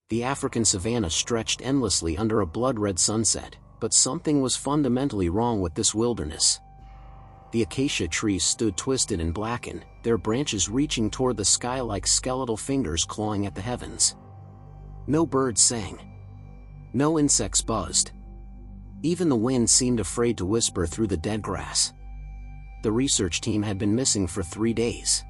The African savanna stretched endlessly under a blood-red sunset, but something was fundamentally wrong with this wilderness. The acacia trees stood twisted and blackened, their branches reaching toward the sky like skeletal fingers clawing at the heavens. No birds sang. No insects buzzed. Even the wind seemed afraid to whisper through the dead grass. The research team had been missing for 3 days.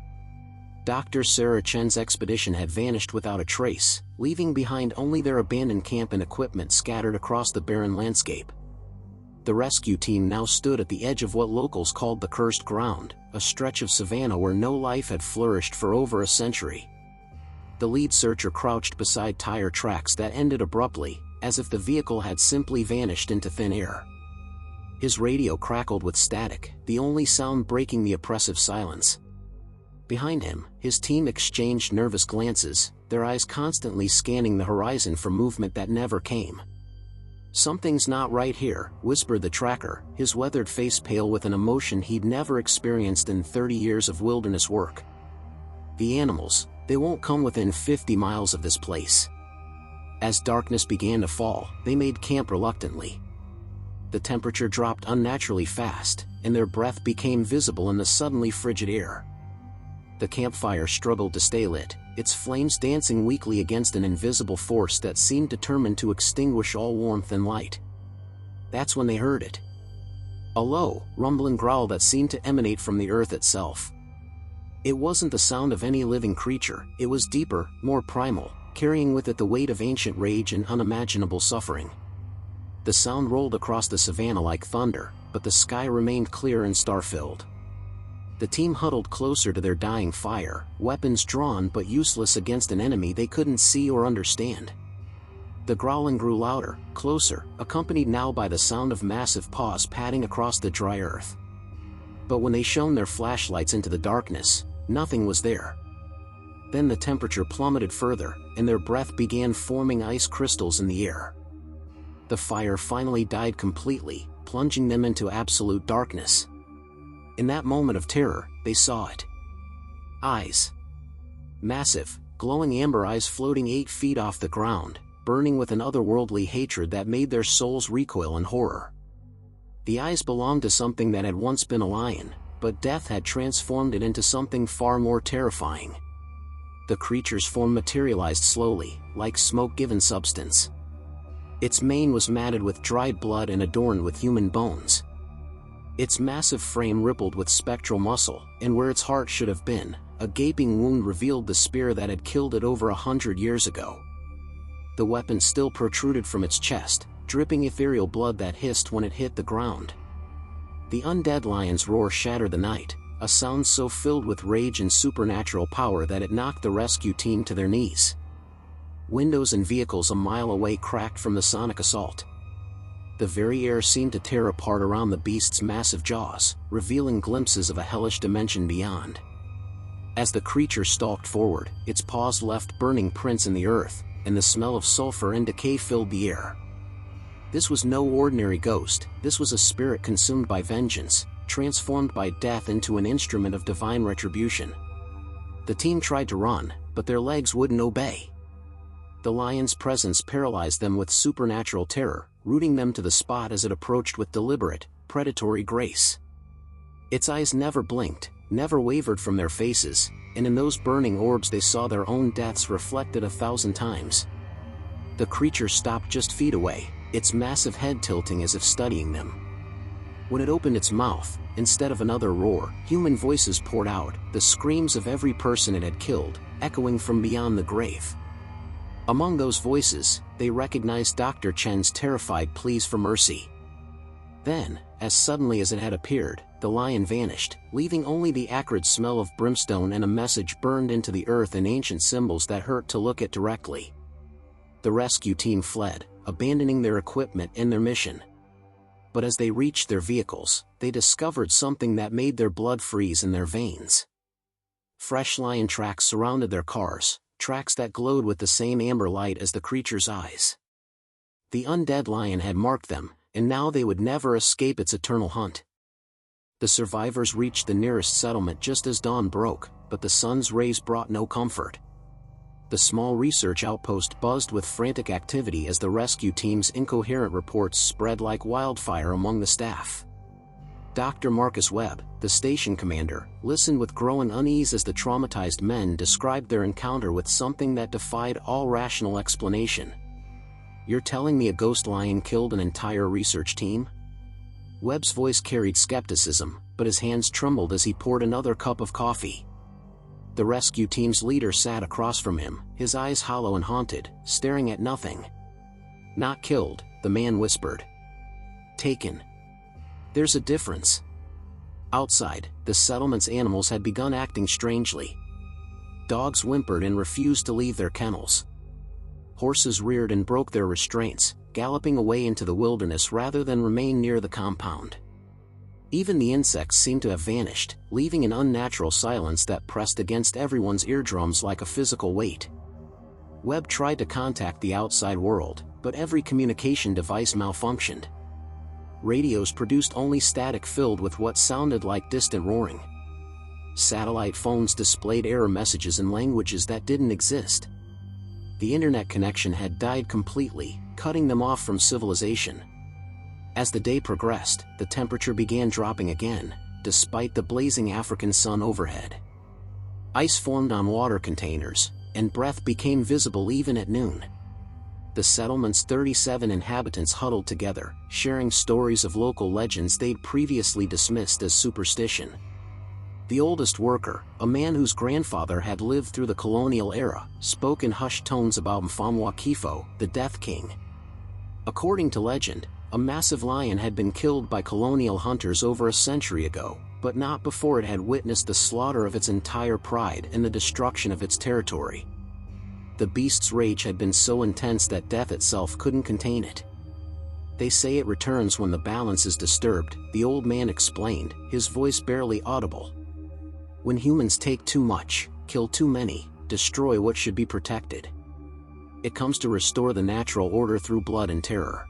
Dr. Sarah Chen's expedition had vanished without a trace, leaving behind only their abandoned camp and equipment scattered across the barren landscape. The rescue team now stood at the edge of what locals called the cursed ground, a stretch of savanna where no life had flourished for over a century. The lead searcher crouched beside tire tracks that ended abruptly, as if the vehicle had simply vanished into thin air. His radio crackled with static, the only sound breaking the oppressive silence. Behind him, his team exchanged nervous glances, their eyes constantly scanning the horizon for movement that never came. "Something's not right here," whispered the tracker, his weathered face pale with an emotion he'd never experienced in 30 years of wilderness work. "The animals, they won't come within 50 miles of this place." As darkness began to fall, they made camp reluctantly. The temperature dropped unnaturally fast, and their breath became visible in the suddenly frigid air. The campfire struggled to stay lit, its flames dancing weakly against an invisible force that seemed determined to extinguish all warmth and light. That's when they heard it. A low, rumbling growl that seemed to emanate from the earth itself. It wasn't the sound of any living creature, it was deeper, more primal, carrying with it the weight of ancient rage and unimaginable suffering. The sound rolled across the savanna like thunder, but the sky remained clear and star-filled. The team huddled closer to their dying fire, weapons drawn but useless against an enemy they couldn't see or understand. The growling grew louder, closer, accompanied now by the sound of massive paws padding across the dry earth. But when they shone their flashlights into the darkness, nothing was there. Then the temperature plummeted further, and their breath began forming ice crystals in the air. The fire finally died completely, plunging them into absolute darkness. In that moment of terror, they saw it. Eyes. Massive, glowing amber eyes floating 8 feet off the ground, burning with an otherworldly hatred that made their souls recoil in horror. The eyes belonged to something that had once been a lion, but death had transformed it into something far more terrifying. The creature's form materialized slowly, like smoke-given substance. Its mane was matted with dried blood and adorned with human bones. Its massive frame rippled with spectral muscle, and where its heart should have been, a gaping wound revealed the spear that had killed it over 100 years ago. The weapon still protruded from its chest, dripping ethereal blood that hissed when it hit the ground. The undead lion's roar shattered the night, a sound so filled with rage and supernatural power that it knocked the rescue team to their knees. Windows and vehicles a mile away cracked from the sonic assault. The very air seemed to tear apart around the beast's massive jaws, revealing glimpses of a hellish dimension beyond. As the creature stalked forward, its paws left burning prints in the earth, and the smell of sulfur and decay filled the air. This was no ordinary ghost, this was a spirit consumed by vengeance, transformed by death into an instrument of divine retribution. The team tried to run, but their legs wouldn't obey. The lion's presence paralyzed them with supernatural terror, rooting them to the spot as it approached with deliberate, predatory grace. Its eyes never blinked, never wavered from their faces, and in those burning orbs they saw their own deaths reflected 1,000 times. The creature stopped just feet away, its massive head tilting as if studying them. When it opened its mouth, instead of another roar, human voices poured out, the screams of every person it had killed, echoing from beyond the grave. Among those voices, they recognized Dr. Chen's terrified pleas for mercy. Then, as suddenly as it had appeared, the lion vanished, leaving only the acrid smell of brimstone and a message burned into the earth in ancient symbols that hurt to look at directly. The rescue team fled, abandoning their equipment and their mission. But as they reached their vehicles, they discovered something that made their blood freeze in their veins. Fresh lion tracks surrounded their cars, tracks that glowed with the same amber light as the creature's eyes. The undead lion had marked them, and now they would never escape its eternal hunt. The survivors reached the nearest settlement just as dawn broke, but the sun's rays brought no comfort. The The small research outpost buzzed with frantic activity as the rescue team's incoherent reports spread like wildfire among the staff. Dr. Marcus Webb, the station commander, listened with growing unease as the traumatized men described their encounter with something that defied all rational explanation. "You're telling me a ghost lion killed an entire research team?" Webb's voice carried skepticism, but his hands trembled as he poured another cup of coffee. The rescue team's leader sat across from him, his eyes hollow and haunted, staring at nothing. "Not killed," the man whispered. "Taken. There's a difference." Outside, the settlement's animals had begun acting strangely. Dogs whimpered and refused to leave their kennels. Horses reared and broke their restraints, galloping away into the wilderness rather than remain near the compound. Even the insects seemed to have vanished, leaving an unnatural silence that pressed against everyone's eardrums like a physical weight. Webb tried to contact the outside world, but every communication device malfunctioned. Radios produced only static filled with what sounded like distant roaring. Satellite phones displayed error messages in languages that didn't exist. The internet connection had died completely, cutting them off from civilization. As the day progressed, the temperature began dropping again, despite the blazing African sun overhead. Ice formed on water containers, and breath became visible even at noon. The settlement's 37 inhabitants huddled together, sharing stories of local legends they'd previously dismissed as superstition. The oldest worker, a man whose grandfather had lived through the colonial era, spoke in hushed tones about Mfamwa Kifo, the Death King. According to legend, a massive lion had been killed by colonial hunters over a century ago, but not before it had witnessed the slaughter of its entire pride and the destruction of its territory. The beast's rage had been so intense that death itself couldn't contain it. "They say it returns when the balance is disturbed," the old man explained, his voice barely audible. "When humans take too much, kill too many, destroy what should be protected. It comes to restore the natural order through blood and terror."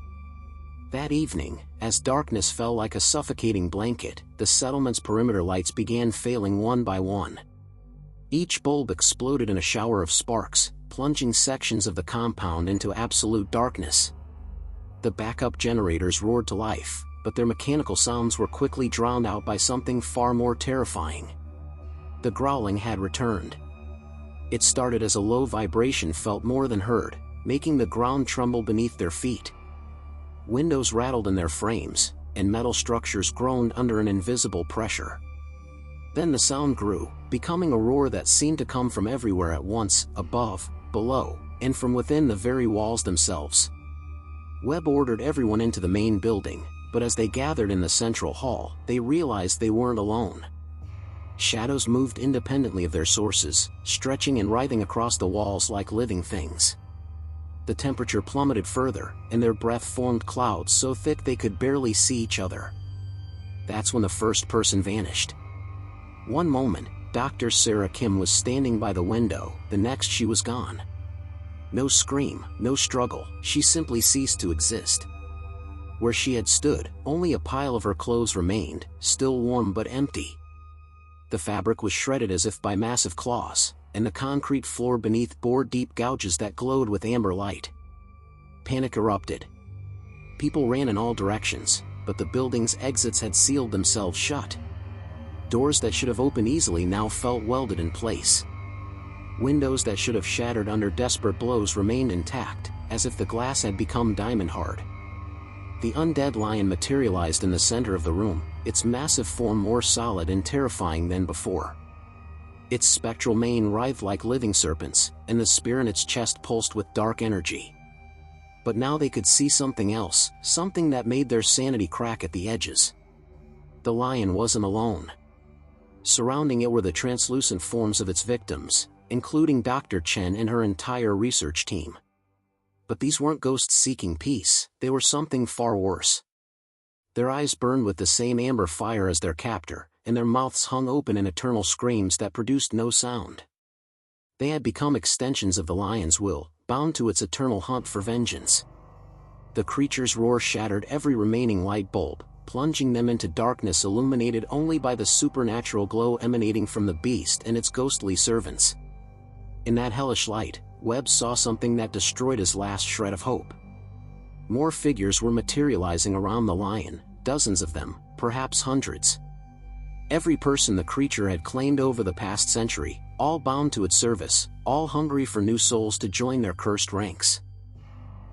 That evening, as darkness fell like a suffocating blanket, the settlement's perimeter lights began failing one by one. Each bulb exploded in a shower of sparks, plunging sections of the compound into absolute darkness. The backup generators roared to life, but their mechanical sounds were quickly drowned out by something far more terrifying. The growling had returned. It started as a low vibration felt more than heard, making the ground tremble beneath their feet. Windows rattled in their frames, and metal structures groaned under an invisible pressure. Then the sound grew, becoming a roar that seemed to come from everywhere at once, above, below, and from within the very walls themselves. Webb ordered everyone into the main building, but as they gathered in the central hall, they realized they weren't alone. Shadows moved independently of their sources, stretching and writhing across the walls like living things. The temperature plummeted further, and their breath formed clouds so thick they could barely see each other. That's when the first person vanished. One moment, Dr. Sarah Kim was standing by the window, the next she was gone. No scream, no struggle, she simply ceased to exist. Where she had stood, only a pile of her clothes remained, still warm but empty. The fabric was shredded as if by massive claws, and the concrete floor beneath bore deep gouges that glowed with amber light. Panic erupted. People ran in all directions, but the building's exits had sealed themselves shut. Doors that should have opened easily now felt welded in place. Windows that should have shattered under desperate blows remained intact, as if the glass had become diamond hard. The undead lion materialized in the center of the room, its massive form more solid and terrifying than before. Its spectral mane writhed like living serpents, and the spear in its chest pulsed with dark energy. But now they could see something else, something that made their sanity crack at the edges. The lion wasn't alone. Surrounding it were the translucent forms of its victims, including Dr. Chen and her entire research team. But these weren't ghosts seeking peace, they were something far worse. Their eyes burned with the same amber fire as their captor, and their mouths hung open in eternal screams that produced no sound. They had become extensions of the lion's will, bound to its eternal hunt for vengeance. The creature's roar shattered every remaining light bulb, plunging them into darkness illuminated only by the supernatural glow emanating from the beast and its ghostly servants. In that hellish light, Webb saw something that destroyed his last shred of hope. More figures were materializing around the lion, dozens of them, perhaps hundreds. Every person the creature had claimed over the past century, all bound to its service, all hungry for new souls to join their cursed ranks.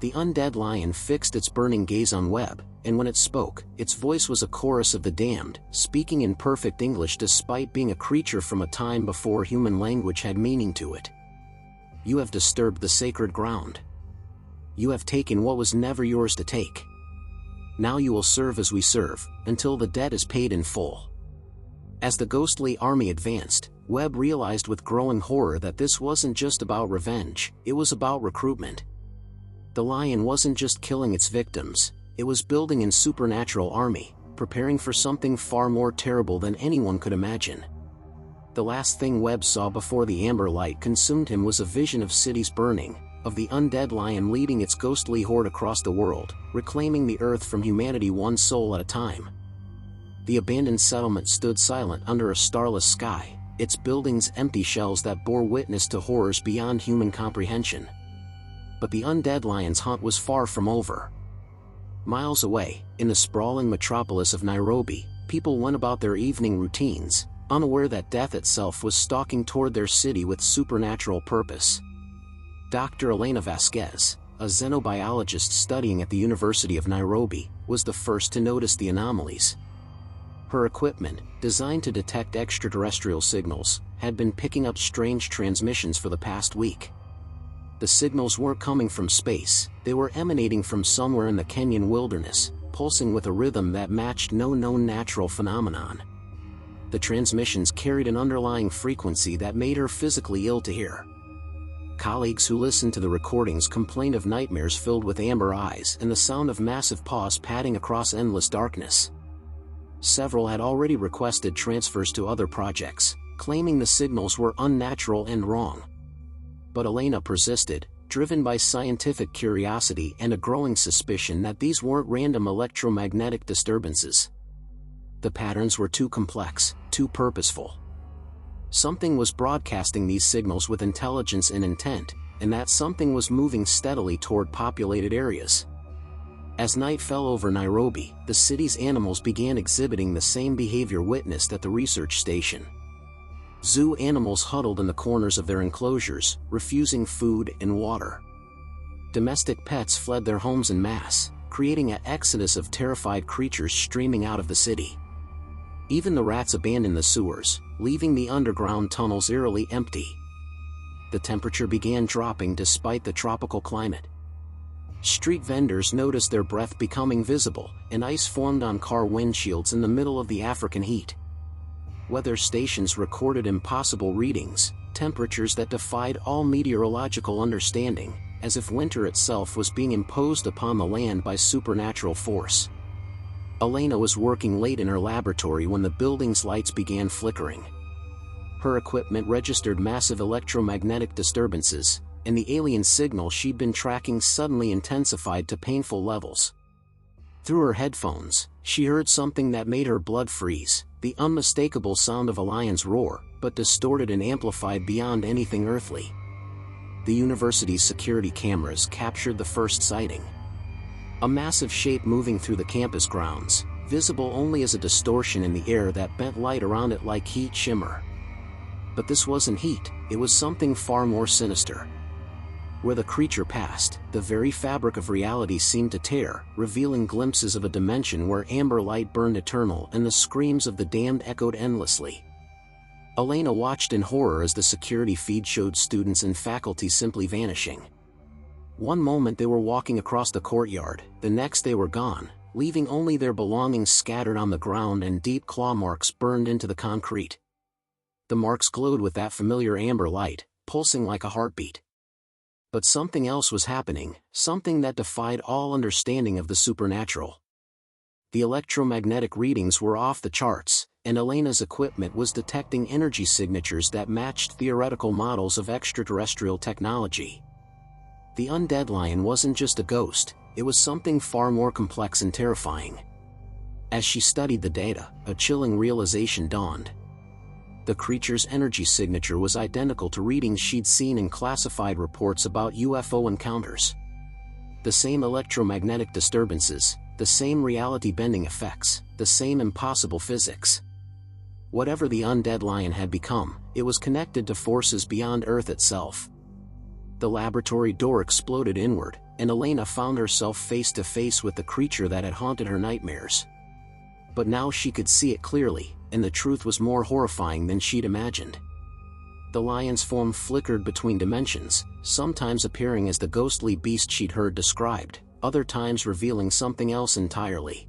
The undead lion fixed its burning gaze on Webb, and when it spoke, its voice was a chorus of the damned, speaking in perfect English despite being a creature from a time before human language had meaning to it. You have disturbed the sacred ground. You have taken what was never yours to take. Now you will serve as we serve, until the debt is paid in full. As the ghostly army advanced, Webb realized with growing horror that this wasn't just about revenge, it was about recruitment. The lion wasn't just killing its victims, it was building a supernatural army, preparing for something far more terrible than anyone could imagine. The last thing Webb saw before the amber light consumed him was a vision of cities burning, of the undead lion leading its ghostly horde across the world, reclaiming the earth from humanity one soul at a time. The abandoned settlement stood silent under a starless sky, its buildings empty shells that bore witness to horrors beyond human comprehension. But the undead lion's hunt was far from over. Miles away, in the sprawling metropolis of Nairobi, people went about their evening routines, unaware that death itself was stalking toward their city with supernatural purpose. Dr. Elena Vasquez, a xenobiologist studying at the University of Nairobi, was the first to notice the anomalies. Her equipment, designed to detect extraterrestrial signals, had been picking up strange transmissions for the past week. The signals weren't coming from space, they were emanating from somewhere in the Kenyan wilderness, pulsing with a rhythm that matched no known natural phenomenon. The transmissions carried an underlying frequency that made her physically ill to hear. Colleagues who listened to the recordings complained of nightmares filled with amber eyes and the sound of massive paws padding across endless darkness. Several had already requested transfers to other projects, claiming the signals were unnatural and wrong. But Elena persisted, driven by scientific curiosity and a growing suspicion that these weren't random electromagnetic disturbances. The patterns were too complex, too purposeful. Something was broadcasting these signals with intelligence and intent, and that something was moving steadily toward populated areas. As night fell over Nairobi, the city's animals began exhibiting the same behavior witnessed at the research station. Zoo animals huddled in the corners of their enclosures, refusing food and water. Domestic pets fled their homes en masse, creating an exodus of terrified creatures streaming out of the city. Even the rats abandoned the sewers, leaving the underground tunnels eerily empty. The temperature began dropping despite the tropical climate. Street vendors noticed their breath becoming visible, and ice formed on car windshields in the middle of the African heat. Weather stations recorded impossible readings, temperatures that defied all meteorological understanding, as if winter itself was being imposed upon the land by supernatural force. Elena was working late in her laboratory when the building's lights began flickering. Her equipment registered massive electromagnetic disturbances, and the alien signal she'd been tracking suddenly intensified to painful levels. Through her headphones, she heard something that made her blood freeze, the unmistakable sound of a lion's roar, but distorted and amplified beyond anything earthly. The university's security cameras captured the first sighting. A massive shape moving through the campus grounds, visible only as a distortion in the air that bent light around it like heat shimmer. But this wasn't heat, it was something far more sinister. Where the creature passed, the very fabric of reality seemed to tear, revealing glimpses of a dimension where amber light burned eternal and the screams of the damned echoed endlessly. Elena watched in horror as the security feed showed students and faculty simply vanishing. One moment they were walking across the courtyard, the next they were gone, leaving only their belongings scattered on the ground and deep claw marks burned into the concrete. The marks glowed with that familiar amber light, pulsing like a heartbeat. But something else was happening, something that defied all understanding of the supernatural. The electromagnetic readings were off the charts, and Elena's equipment was detecting energy signatures that matched theoretical models of extraterrestrial technology. The undead lion wasn't just a ghost, it was something far more complex and terrifying. As she studied the data, a chilling realization dawned. The creature's energy signature was identical to readings she'd seen in classified reports about UFO encounters. The same electromagnetic disturbances, the same reality-bending effects, the same impossible physics. Whatever the undead lion had become, it was connected to forces beyond Earth itself. The laboratory door exploded inward, and Elena found herself face to face with the creature that had haunted her nightmares. But now she could see it clearly, and the truth was more horrifying than she'd imagined. The lion's form flickered between dimensions, sometimes appearing as the ghostly beast she'd heard described, other times revealing something else entirely.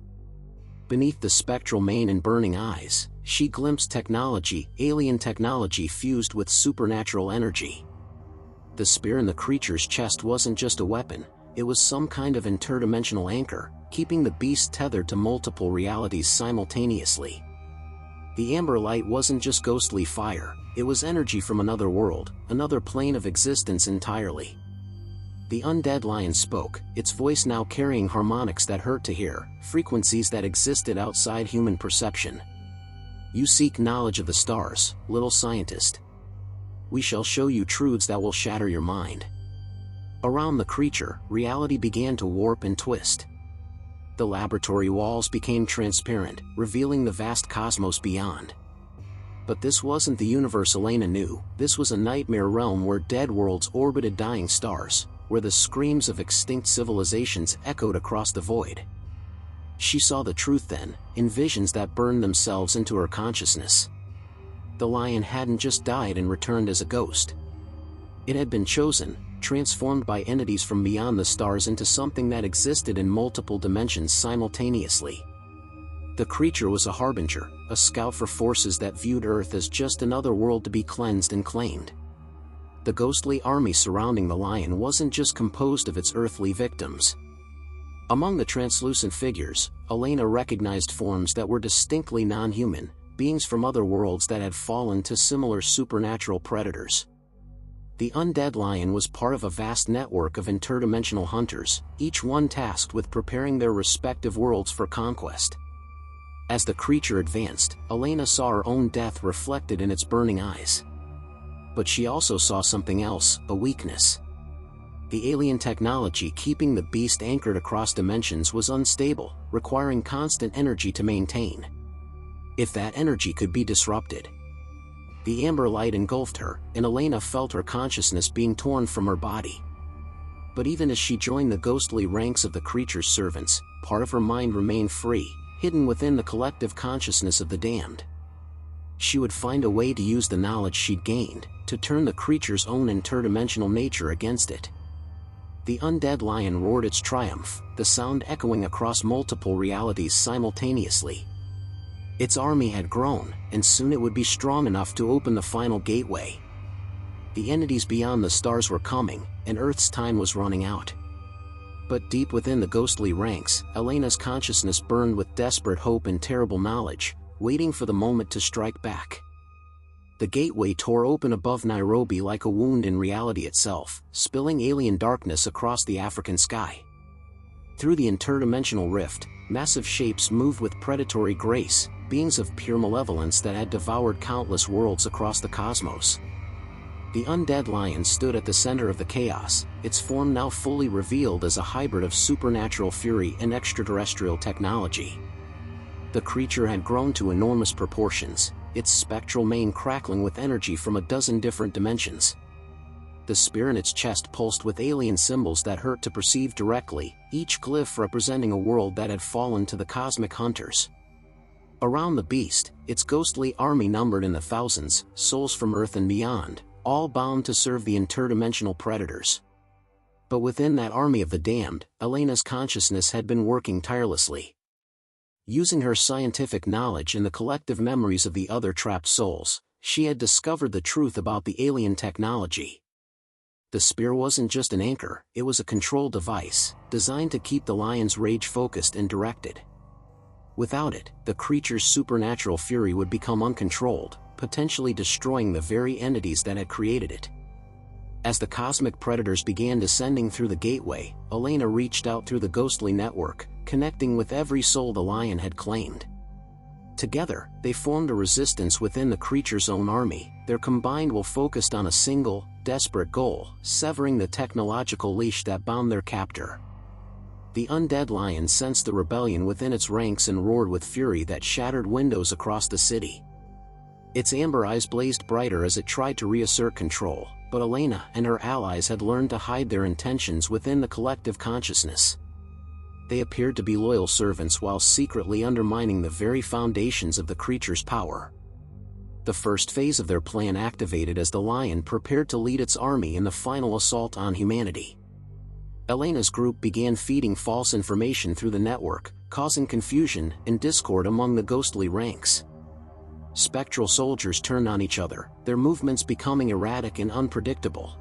Beneath the spectral mane and burning eyes, she glimpsed technology, alien technology fused with supernatural energy. The spear in the creature's chest wasn't just a weapon, it was some kind of interdimensional anchor, keeping the beast tethered to multiple realities simultaneously. The amber light wasn't just ghostly fire, it was energy from another world, another plane of existence entirely. The undead lion spoke, its voice now carrying harmonics that hurt to hear, frequencies that existed outside human perception. "You seek knowledge of the stars, little scientist. We shall show you truths that will shatter your mind." Around the creature, reality began to warp and twist. The laboratory walls became transparent, revealing the vast cosmos beyond. But this wasn't the universe Elena knew, this was a nightmare realm where dead worlds orbited dying stars, where the screams of extinct civilizations echoed across the void. She saw the truth then, in visions that burned themselves into her consciousness. The lion hadn't just died and returned as a ghost. It had been chosen, transformed by entities from beyond the stars into something that existed in multiple dimensions simultaneously. The creature was a harbinger, a scout for forces that viewed Earth as just another world to be cleansed and claimed. The ghostly army surrounding the lion wasn't just composed of its earthly victims. Among the translucent figures, Elena recognized forms that were distinctly non-human, beings from other worlds that had fallen to similar supernatural predators. The undead lion was part of a vast network of interdimensional hunters, each one tasked with preparing their respective worlds for conquest. As the creature advanced, Elena saw her own death reflected in its burning eyes. But she also saw something else, a weakness. The alien technology keeping the beast anchored across dimensions was unstable, requiring constant energy to maintain. If that energy could be disrupted. The amber light engulfed her, and Elena felt her consciousness being torn from her body. But even as she joined the ghostly ranks of the creature's servants, part of her mind remained free, hidden within the collective consciousness of the damned. She would find a way to use the knowledge she'd gained, to turn the creature's own interdimensional nature against it. The undead lion roared its triumph, the sound echoing across multiple realities simultaneously. Its army had grown, and soon it would be strong enough to open the final gateway. The entities beyond the stars were coming, and Earth's time was running out. But deep within the ghostly ranks, Elena's consciousness burned with desperate hope and terrible knowledge, waiting for the moment to strike back. The gateway tore open above Nairobi like a wound in reality itself, spilling alien darkness across the African sky. Through the interdimensional rift, massive shapes moved with predatory grace, beings of pure malevolence that had devoured countless worlds across the cosmos. The undead lion stood at the center of the chaos, its form now fully revealed as a hybrid of supernatural fury and extraterrestrial technology. The creature had grown to enormous proportions, its spectral mane crackling with energy from a dozen different dimensions. The spear in its chest pulsed with alien symbols that hurt to perceive directly, each glyph representing a world that had fallen to the cosmic hunters. Around the beast, its ghostly army numbered in the thousands, souls from Earth and beyond, all bound to serve the interdimensional predators. But within that army of the damned, Elena's consciousness had been working tirelessly. Using her scientific knowledge and the collective memories of the other trapped souls, she had discovered the truth about the alien technology. The spear wasn't just an anchor, it was a control device, designed to keep the lion's rage focused and directed. Without it, the creature's supernatural fury would become uncontrolled, potentially destroying the very entities that had created it. As the cosmic predators began descending through the gateway, Elena reached out through the ghostly network, connecting with every soul the lion had claimed. Together, they formed a resistance within the creature's own army, their combined will focused on a single, desperate goal, severing the technological leash that bound their captor. The undead lion sensed the rebellion within its ranks and roared with fury that shattered windows across the city. Its amber eyes blazed brighter as it tried to reassert control, but Elena and her allies had learned to hide their intentions within the collective consciousness. They appeared to be loyal servants while secretly undermining the very foundations of the creature's power. The first phase of their plan activated as the lion prepared to lead its army in the final assault on humanity. Elena's group began feeding false information through the network, causing confusion and discord among the ghostly ranks. Spectral soldiers turned on each other, their movements becoming erratic and unpredictable.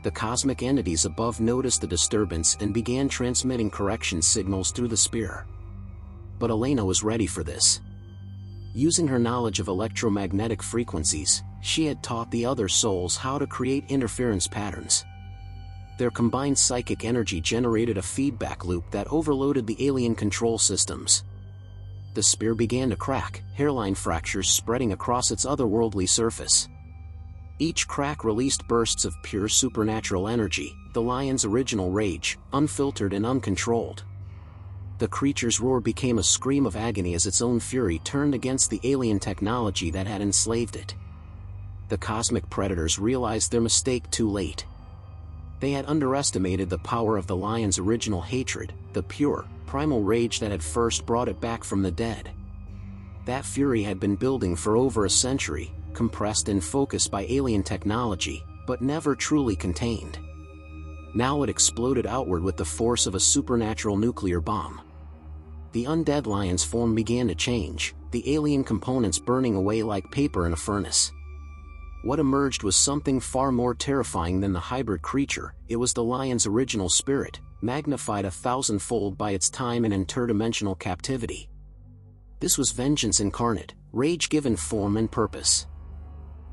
The cosmic entities above noticed the disturbance and began transmitting correction signals through the sphere. But Elena was ready for this. Using her knowledge of electromagnetic frequencies, she had taught the other souls how to create interference patterns. Their combined psychic energy generated a feedback loop that overloaded the alien control systems. The sphere began to crack, hairline fractures spreading across its otherworldly surface. Each crack released bursts of pure supernatural energy, the lion's original rage, unfiltered and uncontrolled. The creature's roar became a scream of agony as its own fury turned against the alien technology that had enslaved it. The cosmic predators realized their mistake too late. They had underestimated the power of the lion's original hatred, the pure, primal rage that had first brought it back from the dead. That fury had been building for over a century, compressed and focused by alien technology, but never truly contained. Now it exploded outward with the force of a supernatural nuclear bomb. The undead lion's form began to change, the alien components burning away like paper in a furnace. What emerged was something far more terrifying than the hybrid creature. It was the lion's original spirit, magnified 1,000-fold by its time in interdimensional captivity. This was vengeance incarnate, rage given form and purpose.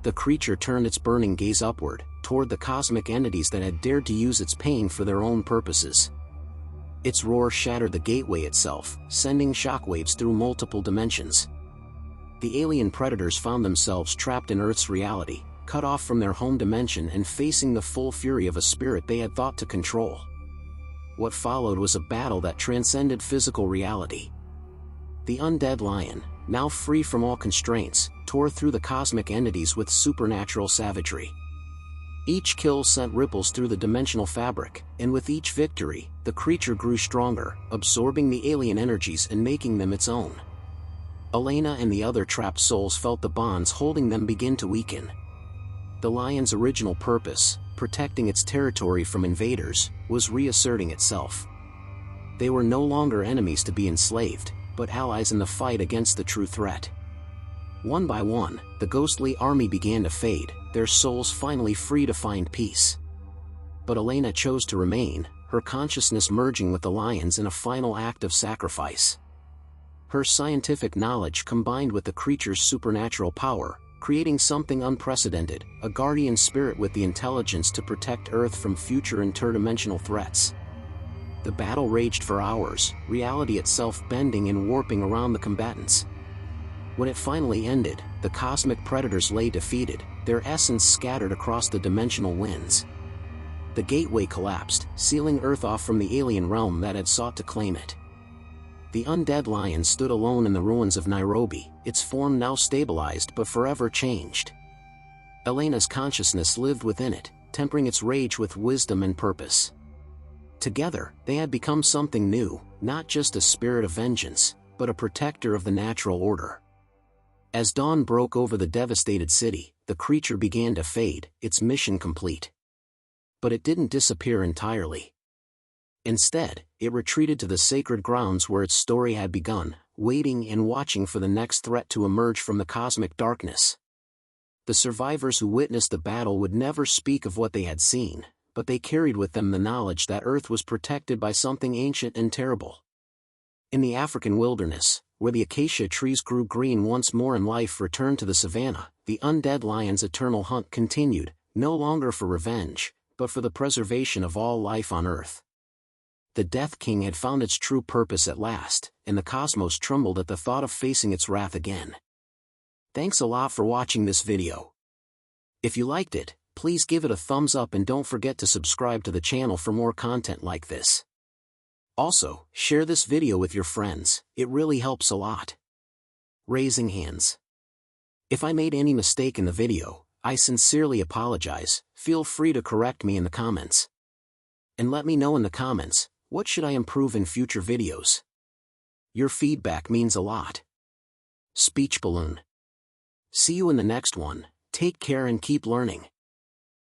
The creature turned its burning gaze upward, toward the cosmic entities that had dared to use its pain for their own purposes. Its roar shattered the gateway itself, sending shockwaves through multiple dimensions. The alien predators found themselves trapped in Earth's reality, cut off from their home dimension and facing the full fury of a spirit they had thought to control. What followed was a battle that transcended physical reality. The undead lion, now free from all constraints, tore through the cosmic entities with supernatural savagery. Each kill sent ripples through the dimensional fabric, and with each victory, the creature grew stronger, absorbing the alien energies and making them its own. Elena and the other trapped souls felt the bonds holding them begin to weaken. The lion's original purpose, protecting its territory from invaders, was reasserting itself. They were no longer enemies to be enslaved, but allies in the fight against the true threat. One by one, the ghostly army began to fade, their souls finally free to find peace. But Elena chose to remain, her consciousness merging with the lion's in a final act of sacrifice. Her scientific knowledge combined with the creature's supernatural power, creating something unprecedented, a guardian spirit with the intelligence to protect Earth from future interdimensional threats. The battle raged for hours, reality itself bending and warping around the combatants. When it finally ended, the cosmic predators lay defeated, their essence scattered across the dimensional winds. The gateway collapsed, sealing Earth off from the alien realm that had sought to claim it. The undead lion stood alone in the ruins of Nairobi, its form now stabilized but forever changed. Elena's consciousness lived within it, tempering its rage with wisdom and purpose. Together, they had become something new, not just a spirit of vengeance, but a protector of the natural order. As dawn broke over the devastated city, the creature began to fade, its mission complete. But it didn't disappear entirely. Instead, it retreated to the sacred grounds where its story had begun, waiting and watching for the next threat to emerge from the cosmic darkness. The survivors who witnessed the battle would never speak of what they had seen, but they carried with them the knowledge that Earth was protected by something ancient and terrible. In the African wilderness, where the acacia trees grew green once more and life returned to the savanna, the undead lion's eternal hunt continued, no longer for revenge, but for the preservation of all life on Earth. The Death King had found its true purpose at last, and the cosmos trembled at the thought of facing its wrath again. Thanks a lot for watching this video. If you liked it, please give it a thumbs up and don't forget to subscribe to the channel for more content like this. Also, share this video with your friends, it really helps a lot. Raising hands. If I made any mistake in the video, I sincerely apologize. Feel free to correct me in the comments. And let me know in the comments, what should I improve in future videos? Your feedback means a lot. Speech balloon. See you in the next one, take care and keep learning.